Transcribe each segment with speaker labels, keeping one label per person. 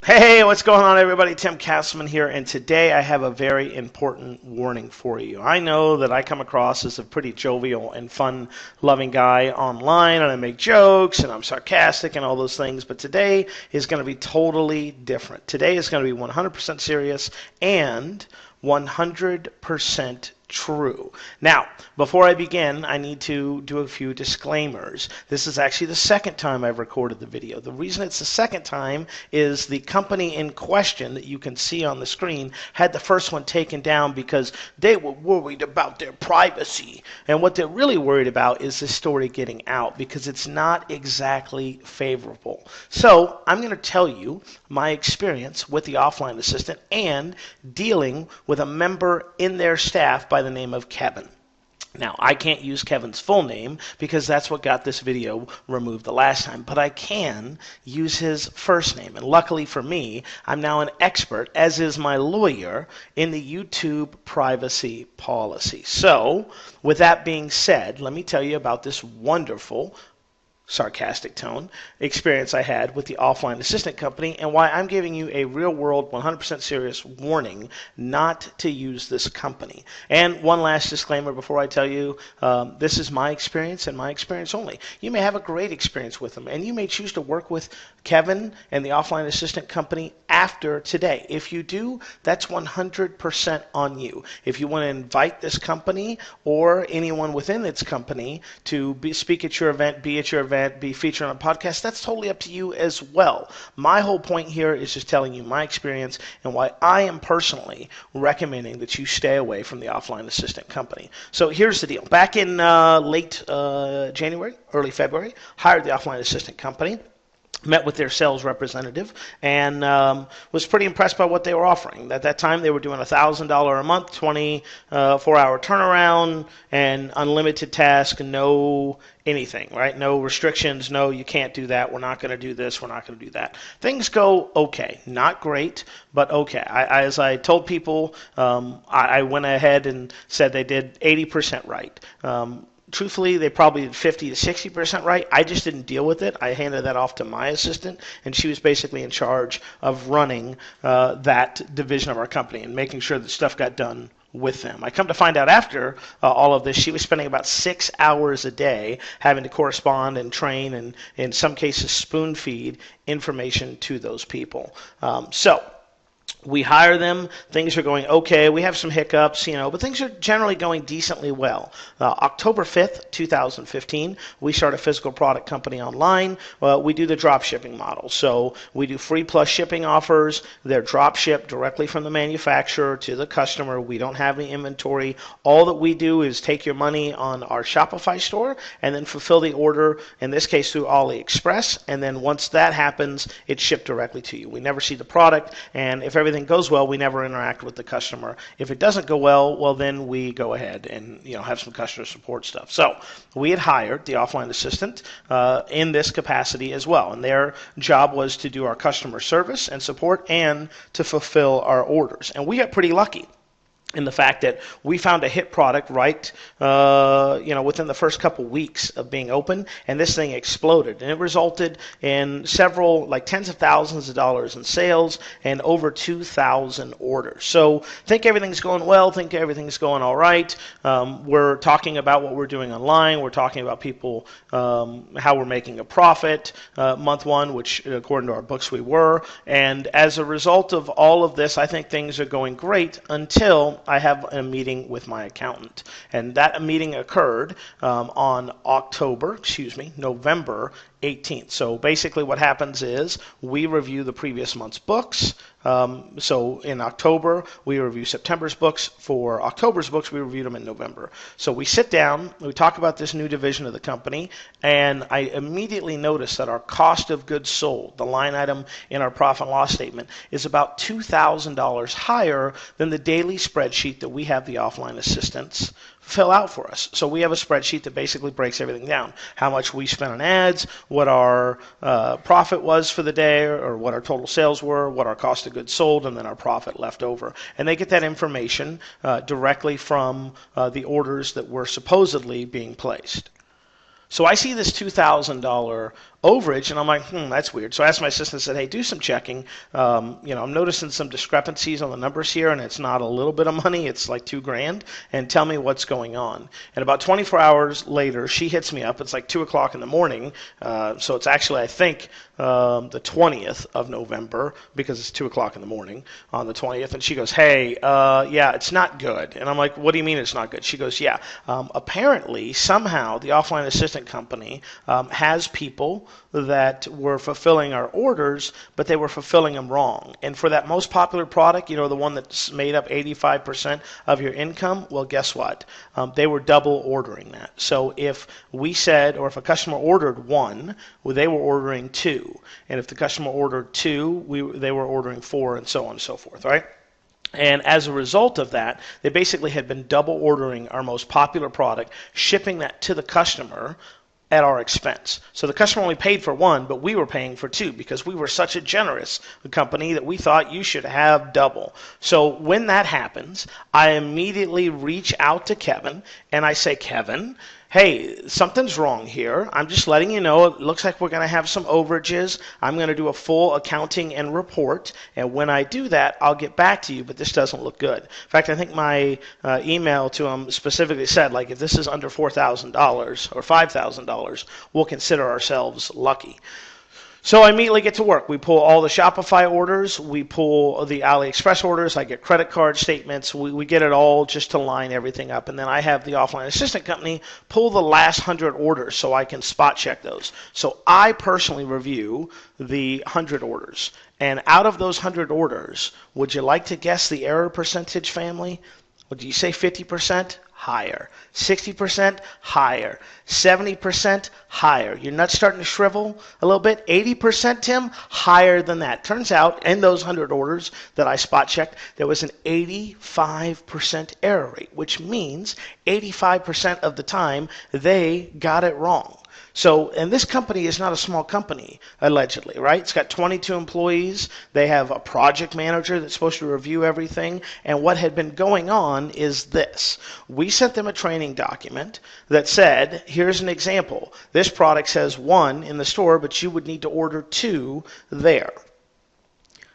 Speaker 1: Hey, what's going on, everybody? Tim Castleman here, and today I have a very important warning for you. I know that I come across as a pretty jovial and fun-loving guy online, and I make jokes, and I'm sarcastic and all those things, but today is going to be totally different. Today is going to be 100% serious and 100% true. Now, before I begin, I need to do a few disclaimers. This is actually the second time I've recorded the video. The reason it's the second time is the company in question that you can see on the screen had the first one taken down because they were worried about their privacy. And what they're really worried about is this story getting out because it's not exactly favorable. So I'm going to tell you my experience with the offline assistant and dealing with a member in their staff by the name of Kevin. Now, I can't use Kevin's full name because that's what got this video removed the last time, but I can use his first name. And luckily for me, I'm now an expert, as is my lawyer, in the YouTube privacy policy. So, with that being said, let me tell you about this wonderful sarcastic tone experience I had with the offline assistant company and why I'm giving you a real world 100% serious warning not to use this company. And one last disclaimer before I tell you, this is my experience and my experience only. You may have a great experience with them and you may choose to work with Kevin and the offline assistant company after today. If you do, that's 100% on you. If you want to invite this company or anyone within its company to speak at your event, be at your event, be featured on a podcast, that's totally up to you as well. My whole point here is just telling you my experience and why I am personally recommending that you stay away from the offline assistant company. So here's the deal. Back in late January, early February, hired the offline assistant company. Met with their sales representative and was pretty impressed by what they were offering. At that time, they were doing $1,000 a month, 24-hour turnaround, and unlimited task, no anything, right? No restrictions, no, you can't do that, we're not going to do this, we're not going to do that. Things go okay. Not great, but okay. As I told people, I went ahead and said they did 80% right. Truthfully, they probably did 50 to 60% right. I just didn't deal with it. I handed that off to my assistant, and she was basically in charge of running that division of our company and making sure that stuff got done with them. I come to find out after all of this, she was spending about 6 hours a day having to correspond and train and in some cases spoon feed information to those people. So we hire them, things are going okay, we have some hiccups, but things are generally going decently well. October 5th, 2015, we start a physical product company online. We do the drop shipping model. So we do free plus shipping offers. They're drop shipped directly from the manufacturer to the customer. We don't have any inventory. All that we do is take your money on our Shopify store and then fulfill the order, in this case through AliExpress, and then once that happens, it's shipped directly to you. We never see the product, and if everything goes well, we never interact with the customer. If it doesn't go well, then we go ahead and have some customer support stuff. So we had hired the offline assistant in this capacity as well, and their job was to do our customer service and support and to fulfill our orders. And we got pretty lucky in the fact that we found a hit product right, within the first couple weeks of being open, and this thing exploded. And it resulted in several, like tens of thousands of dollars in sales and over 2,000 orders. So think everything's going well, think everything's going all right. We're talking about what we're doing online. We're talking about people, how we're making a profit month one, which according to our books we were. And as a result of all of this, I think things are going great until I have a meeting with my accountant. And that meeting occurred on November 18th. So basically what happens is we review the previous month's books. So in October, we review September's books. For October's books, we reviewed them in November. So we sit down, we talk about this new division of the company, and I immediately notice that our cost of goods sold, the line item in our profit and loss statement, is about $2,000 higher than the daily spreadsheet that we have the offline assistants fill out for us. So we have a spreadsheet that basically breaks everything down. How much we spent on ads, what our profit was for the day, or what our total sales were, what our cost of goods sold, and then our profit left over. And they get that information directly from the orders that were supposedly being placed. So I see this $2,000 overage, and I'm like, that's weird. So I asked my assistant, said, hey, do some checking. I'm noticing some discrepancies on the numbers here, and it's not a little bit of money, it's like $2,000, and tell me what's going on. And about 24 hours later, she hits me up. It's like 2 o'clock in the morning, so it's actually, I think, the 20th of November, because it's 2 o'clock in the morning on the 20th, and she goes, hey, yeah, it's not good. And I'm like, what do you mean it's not good? She goes, yeah, apparently, somehow, the offline assistant company has people that were fulfilling our orders, but they were fulfilling them wrong. And for that most popular product, the one that's made up 85% of your income, well, guess what? They were double ordering that. So if we said, or if a customer ordered one, well, they were ordering two. And if the customer ordered two, they were ordering four, and so on and so forth, right? And as a result of that, they basically had been double ordering our most popular product, shipping that to the customer at our expense. So the customer only paid for one, but we were paying for two because we were such a generous company that we thought you should have double. So when that happens, I immediately reach out to Kevin and I say, Kevin, hey, something's wrong here. I'm just letting you know it looks like we're going to have some overages. I'm going to do a full accounting and report, and when I do that, I'll get back to you, but this doesn't look good. In fact, I think my email to him specifically said, like, if this is under $4,000 or $5,000, we'll consider ourselves lucky. So I immediately get to work. We pull all the Shopify orders. We pull the AliExpress orders. I get credit card statements. We get it all just to line everything up. And then I have the offline assistant company pull the last 100 orders so I can spot check those. So I personally review the 100 orders. And out of those 100 orders, would you like to guess the error percentage, family? Would you say 50%? Higher. 60%? Higher. 70%? Higher. Your nuts starting to shrivel a little bit? 80%, Tim? Higher than that. Turns out, in those 100 orders that I spot checked, there was an 85% error rate, which means 85% of the time they got it wrong. So, and this company is not a small company, allegedly, right? It's got 22 employees. They have a project manager that's supposed to review everything. And what had been going on is this. We sent them a training document that said, here's an example. This product says 1 in the store, but you would need to order 2 there.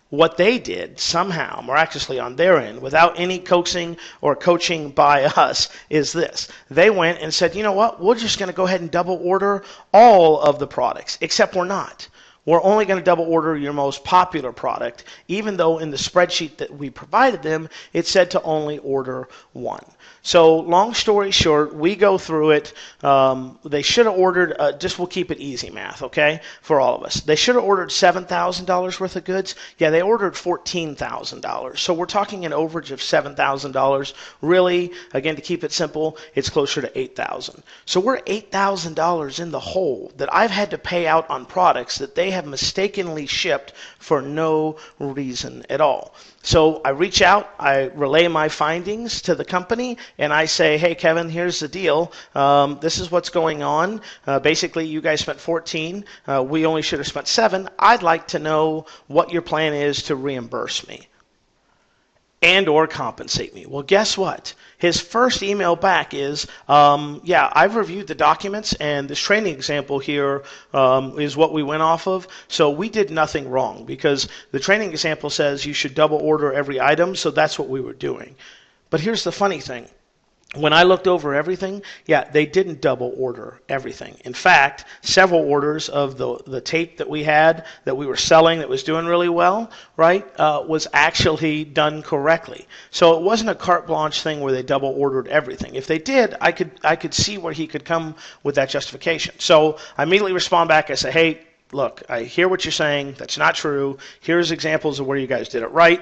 Speaker 1: What they did, somehow, miraculously on their end, without any coaxing or coaching by us, is this. They went and said, you know what, we're just going to go ahead and double order all of the products, except we're not. We're only going to double order your most popular product, even though in the spreadsheet that we provided them, it said to only order 1. So long story short, we go through it. They should have ordered, just we'll keep it easy math, okay, for all of us. They should have ordered $7,000 worth of goods. Yeah, they ordered $14,000. So we're talking an overage of $7,000. Really, again, to keep it simple, it's closer to $8,000. So we're $8,000 in the hole that I've had to pay out on products that they have mistakenly shipped for no reason at all. So I reach out, I relay my findings to the company, and I say, hey, Kevin, here's the deal. This is what's going on. Basically, you guys spent 14. We only should have spent 7. I'd like to know what your plan is to reimburse me and or compensate me. Well, guess what? His first email back is, yeah, I've reviewed the documents, and this training example here is what we went off of. So we did nothing wrong because the training example says you should double order every item, so that's what we were doing. But here's the funny thing. When I looked over everything, yeah, they didn't double order everything. In fact, several orders of the tape that we had that we were selling that was doing really well, right, was actually done correctly. So it wasn't a carte blanche thing where they double ordered everything. If they did, I could see where he could come with that justification. So I immediately respond back. I say, hey, look, I hear what you're saying. That's not true. Here's examples of where you guys did it right.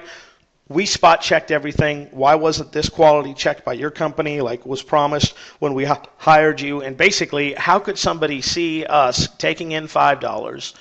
Speaker 1: We spot checked everything. Why wasn't this quality checked by your company like was promised when we hired you? And basically, how could somebody see us taking in $5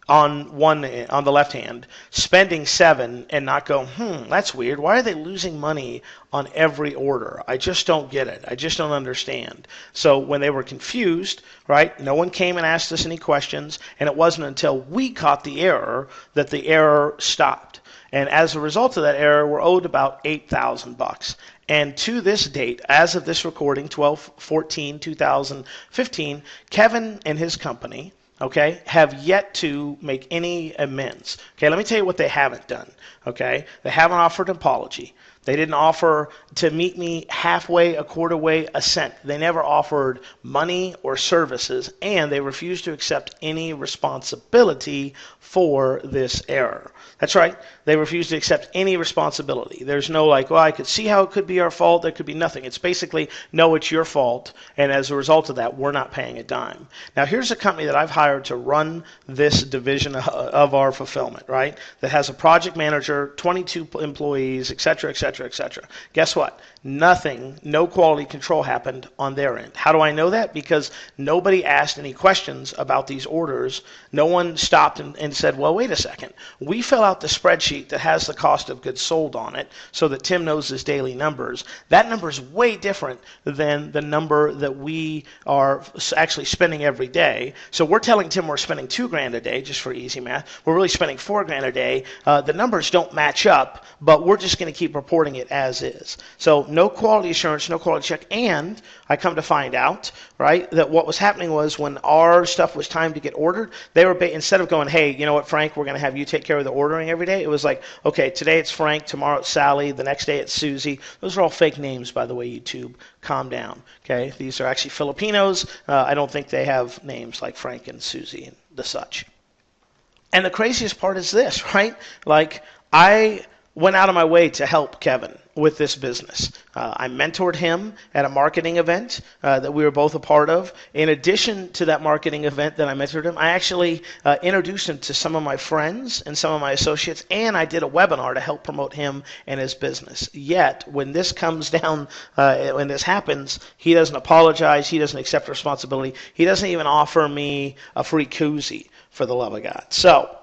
Speaker 1: on the left hand, spending 7, and not go, that's weird. Why are they losing money on every order? I just don't get it. I just don't understand. So when they were confused, right, no one came and asked us any questions, and it wasn't until we caught the error that the error stopped. And as a result of that error, we're owed about $8,000. And to this date, as of this recording, 12/14/2015, Kevin and his company okay, have yet to make any amends. Okay, let me tell you what they haven't done. Okay, they haven't offered an apology. They didn't offer to meet me halfway, a quarter way, a cent. They never offered money or services, and they refused to accept any responsibility for this error. That's right. They refused to accept any responsibility. There's no like, well, I could see how it could be our fault. There could be nothing. It's basically, no, it's your fault, and as a result of that, we're not paying a dime. Now, here's a company that I've hired to run this division of our fulfillment, right, that has a project manager, 22 employees, et cetera, et cetera, et cetera. Guess what? Nothing, no quality control happened on their end. How do I know that? Because nobody asked any questions about these orders. No one stopped and said, well, wait a second. We fill out the spreadsheet that has the cost of goods sold on it so that Tim knows his daily numbers. That number is way different than the number that we are actually spending every day. So we're telling Tim we're spending $2,000 a day, just for easy math. We're really spending $4,000 a day. The numbers don't match up, but we're just going to keep reporting it as is. So no quality assurance, no quality check, and I come to find out, right, that what was happening was when our stuff was time to get ordered, they were instead of going, hey, you know what, Frank, we're going to have you take care of the ordering every day, it was like, okay, today it's Frank, tomorrow it's Sally, the next day it's Susie. Those are all fake names, by the way, YouTube. Calm down, okay? These are actually Filipinos. I don't think they have names like Frank and Susie and the such. And the craziest part is this, right? Like, I went out of my way to help Kevin with this business. I mentored him at a marketing event that we were both a part of. In addition to that marketing event that I mentored him, I actually introduced him to some of my friends and some of my associates, and I did a webinar to help promote him and his business. Yet, when this comes down, when this happens, he doesn't apologize, he doesn't accept responsibility, he doesn't even offer me a free koozie, for the love of God. So,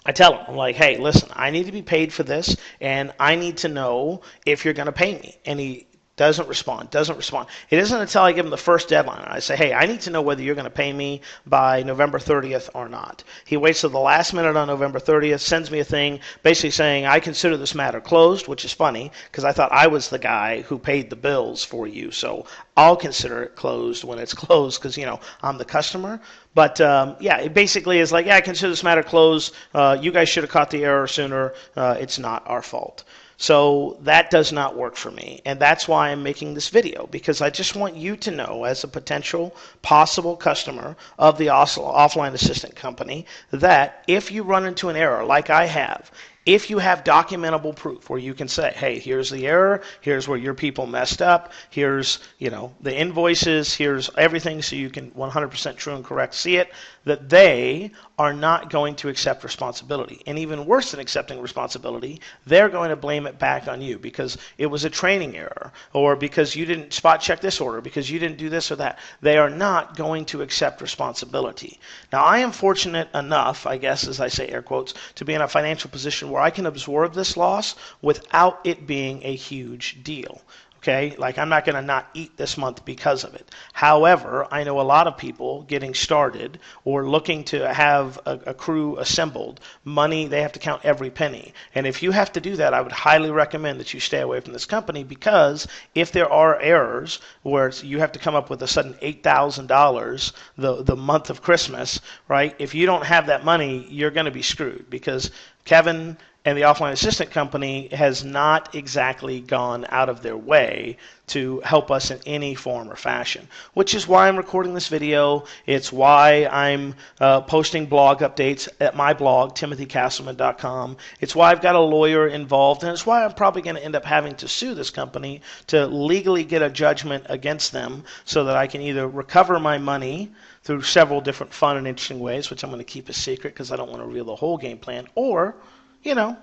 Speaker 1: I tell him, I'm like, hey, listen, I need to be paid for this, and I need to know if you're going to pay me. And he doesn't respond. It isn't until I give him the first deadline. I say, hey, I need to know whether you're going to pay me by November 30th or not. He waits till the last minute on November 30th, sends me a thing basically saying, I consider this matter closed, which is funny because I thought I was the guy who paid the bills for you. So I'll consider it closed when it's closed because, you know, I'm the customer. But, yeah, it basically is like, yeah, I consider this matter closed. You guys should have caught the error sooner. It's not our fault. So that does not work for me, and that's why I'm making this video, because I just want you to know, as a potential possible customer of the offline assistant company, that if you run into an error like I have, if you have documentable proof where you can say, hey, here's the error, here's where your people messed up, here's, you know, the invoices, here's everything so you can 100% true and correct see it, that they are not going to accept responsibility. And even worse than accepting responsibility, they're going to blame it back on you because it was a training error, or because you didn't spot check this order, because you didn't do this or that. They are not going to accept responsibility. Now, I am fortunate enough, I guess, as I say air quotes, to be in a financial position where I can absorb this loss without it being a huge deal. Okay, like I'm not going to not eat this month because of it. However, I know a lot of people getting started or looking to have a crew assembled. Money, they have to count every penny. And if you have to do that, I would highly recommend that you stay away from this company, because if there are errors where you have to come up with a sudden $8,000 the month of Christmas, right? If you don't have that money, you're going to be screwed, because Kevin and the offline assistant company has not exactly gone out of their way to help us in any form or fashion, which is why I'm recording this video. It's why I'm posting blog updates at my blog, timothycastleman.com. It's why I've got a lawyer involved, and it's why I'm probably going to end up having to sue this company to legally get a judgment against them so that I can either recover my money through several different fun and interesting ways, which I'm going to keep a secret because I don't want to reveal the whole game plan, or, you know,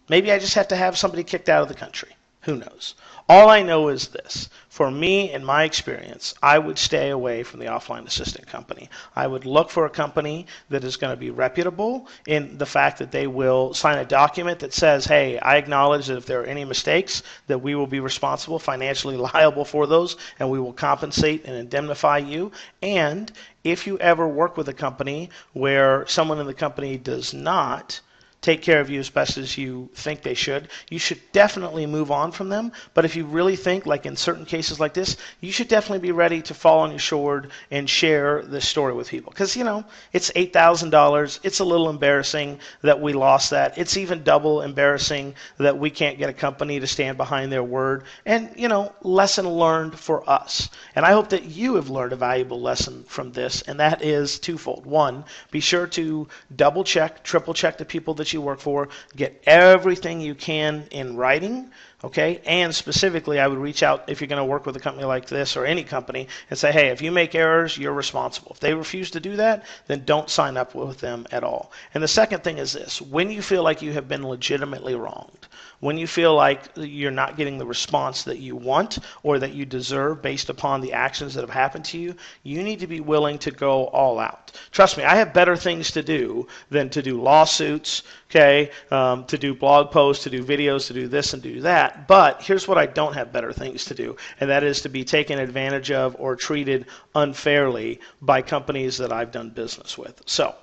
Speaker 1: maybe I just have to have somebody kicked out of the country. Who knows? All I know is this. For me, in my experience, I would stay away from the offline assistant company. I would look for a company that is going to be reputable in the fact that they will sign a document that says, hey, I acknowledge that if there are any mistakes, that we will be responsible, financially liable for those, and we will compensate and indemnify you. And if you ever work with a company where someone in the company does not take care of you as best as you think they should, you should definitely move on from them. But if you really think, like in certain cases like this, you should definitely be ready to fall on your sword and share this story with people. Because, you know, it's $8,000. It's a little embarrassing that we lost that. It's even double embarrassing that we can't get a company to stand behind their word. And, you know, lesson learned for us. And I hope that you have learned a valuable lesson from this, and that is twofold. One, be sure to double check, triple check the people that you work for, get everything you can in writing, okay? And specifically, I would reach out if you're going to work with a company like this or any company and say, hey, if you make errors, you're responsible. If they refuse to do that, then don't sign up with them at all. And the second thing is this: when you feel like you have been legitimately wronged, when you feel like you're not getting the response that you want or that you deserve based upon the actions that have happened to you, you need to be willing to go all out. Trust me, I have better things to do than to do lawsuits, okay, to do blog posts, to do videos, to do this and do that. But here's what I don't have better things to do, and that is to be taken advantage of or treated unfairly by companies that I've done business with. So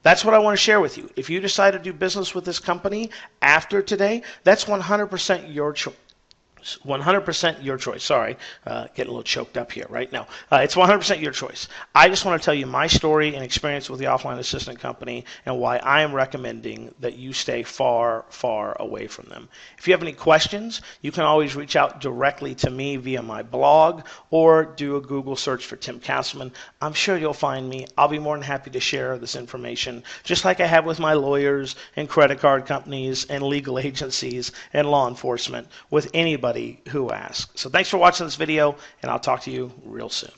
Speaker 1: that's what I want to share with you. If you decide to do business with this company after today, that's 100% your choice. 100% your choice. Sorry, getting a little choked up here right now. It's 100% your choice. I just want to tell you my story and experience with the offline assistant company and why I am recommending that you stay far, far away from them. If you have any questions, you can always reach out directly to me via my blog or do a Google search for Tim Castleman. I'm sure you'll find me. I'll be more than happy to share this information, just like I have with my lawyers and credit card companies and legal agencies and law enforcement, with anybody who asks. So thanks for watching this video, and I'll talk to you real soon.